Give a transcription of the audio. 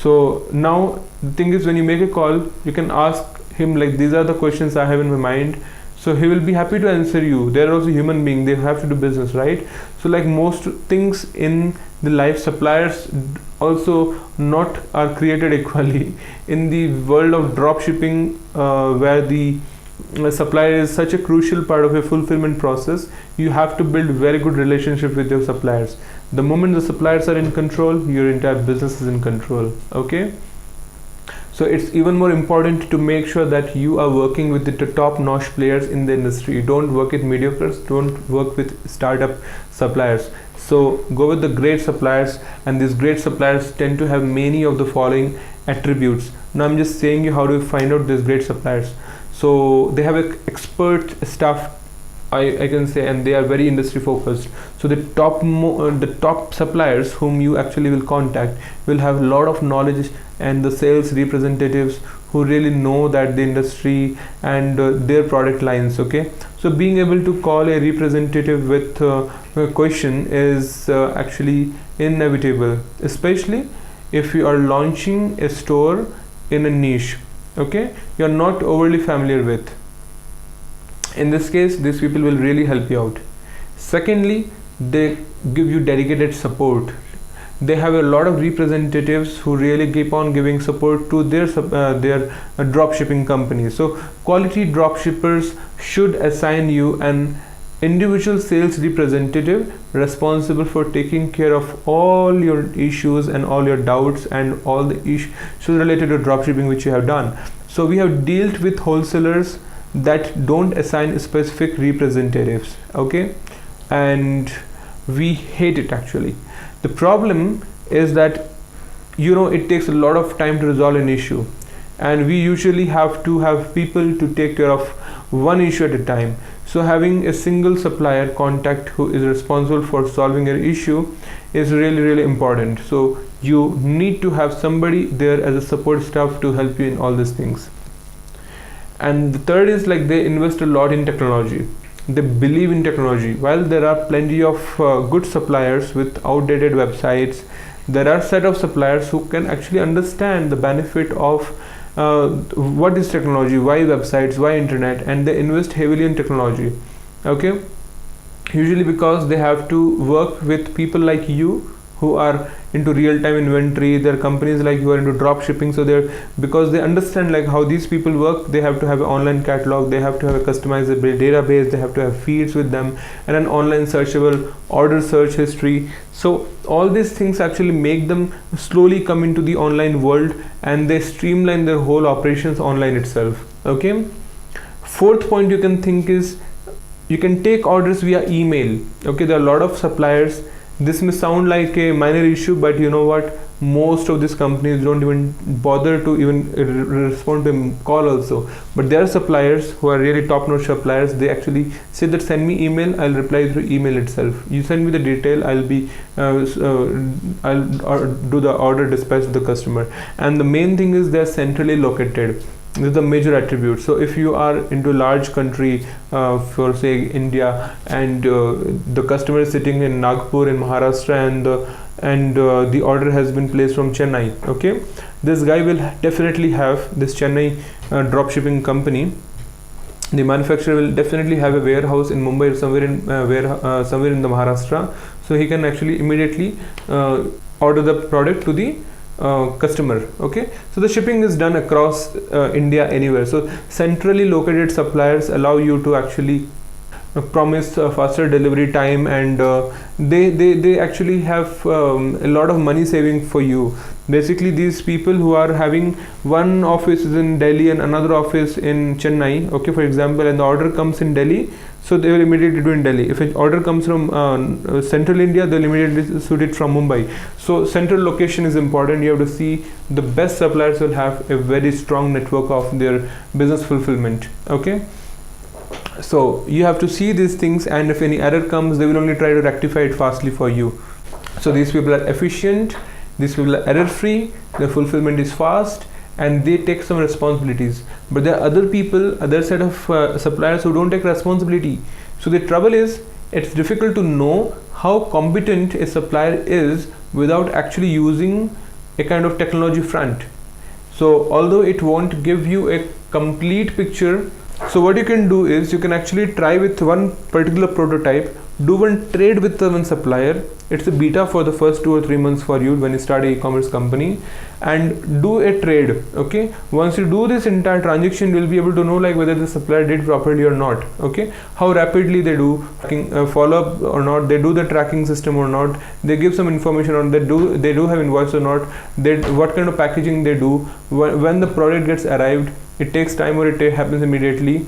So now the thing is, when you make a call, you can ask him like, these are the questions I have in my mind. So he will be happy to answer you. They're also human being, they have to do business, right? So like most things in the life, suppliers also not are created equally. In the world of drop shipping, where the supplier is such a crucial part of a fulfillment process, you have to build very good relationship with your suppliers. The moment the suppliers are in control, your entire business is in control. Okay, so it's even more important to make sure that you are working with the top-notch players in the industry. Don't work with mediocres, don't work with startup suppliers. So go with the great suppliers, and these great suppliers tend to have many of the following attributes. Now I'm just saying you how to find out these great suppliers. So they have expert staff, I can say, and they are very industry focused. So the top suppliers whom you actually will contact will have a lot of knowledge, and the sales representatives who really know that the industry and their product lines. Okay, so being able to call a representative with a question is actually inevitable, especially if you are launching a store in a niche, okay, you're not overly familiar with. In this case, these people will really help you out. Secondly, they give you dedicated support. They have a lot of representatives who really keep on giving support to their drop shipping companies. So quality drop shippers should assign you an individual sales representative responsible for taking care of all your issues and all your doubts and all the issues related to drop shipping which you have done. So we have dealt with wholesalers that don't assign specific representatives, okay, and we hate it actually. The problem is that, you know, it takes a lot of time to resolve an issue, and we usually have to have people to take care of one issue at a time. So having a single supplier contact who is responsible for solving an issue is really important. So you need to have somebody there as a support staff to help you in all these things. And the third is like they invest a lot in technology. They believe in technology. While there are plenty of good suppliers with outdated websites, there are set of suppliers who can actually understand the benefit of what is technology, why websites, why internet, and they invest heavily in technology. Okay, usually because they have to work with people like you who are into real-time inventory. There are companies like you are into drop shipping, so they're, because they understand like how these people work, they have to have an online catalog, they have to have a customizable database, they have to have feeds with them, and an online searchable order search history. So all these things actually make them slowly come into the online world, and they streamline their whole operations online itself. Okay, fourth point you can think is you can take orders via email. Okay, there are a lot of suppliers. This may sound like a minor issue, but you know what, most of these companies don't even bother to even respond to a call also. But there are suppliers who are really top-notch suppliers. They actually say that send me email, I'll reply through email itself. You send me the detail, I'll do the order dispatch to the customer. And the main thing is they're centrally located. This is the major attribute. So if you are into large country, for say India, and the customer is sitting in Nagpur in Maharashtra, and the order has been placed from Chennai, okay, this guy will definitely have this Chennai drop shipping company. The manufacturer will definitely have a warehouse in Mumbai or somewhere in somewhere in the Maharashtra, so he can actually immediately order the product to the customer. Okay, so the shipping is done across India anywhere. So centrally located suppliers allow you to actually promise faster delivery time, and they actually have a lot of money saving for you. Basically, these people who are having one office is in Delhi and another office in Chennai, okay, for example, and the order comes in Delhi, so they will immediately do in Delhi. If an order comes from central India, they'll immediately suit it from Mumbai. So central location is important. You have to see the best suppliers will have a very strong network of their business fulfillment. Okay, so you have to see these things, and if any error comes, they will only try to rectify it fastly for you. So these people are efficient, these people are error free, their fulfillment is fast, and they take some responsibilities. But there are other people, other set of suppliers who don't take responsibility. So the trouble is, it's difficult to know how competent a supplier is without actually using a kind of technology front. So although it won't give you a complete picture, so what you can do is you can actually try with one particular prototype, do one trade with the one supplier. It's a beta for the first 2 or 3 months for you when you start an e-commerce company, and do a trade. Okay, once you do this entire transaction, you'll be able to know like whether the supplier did properly or not. Okay, how rapidly they do follow up or not, they do the tracking system or not, they give some information on they do have invoice or not, what kind of packaging they do, when the product gets arrived, it takes time or it happens immediately.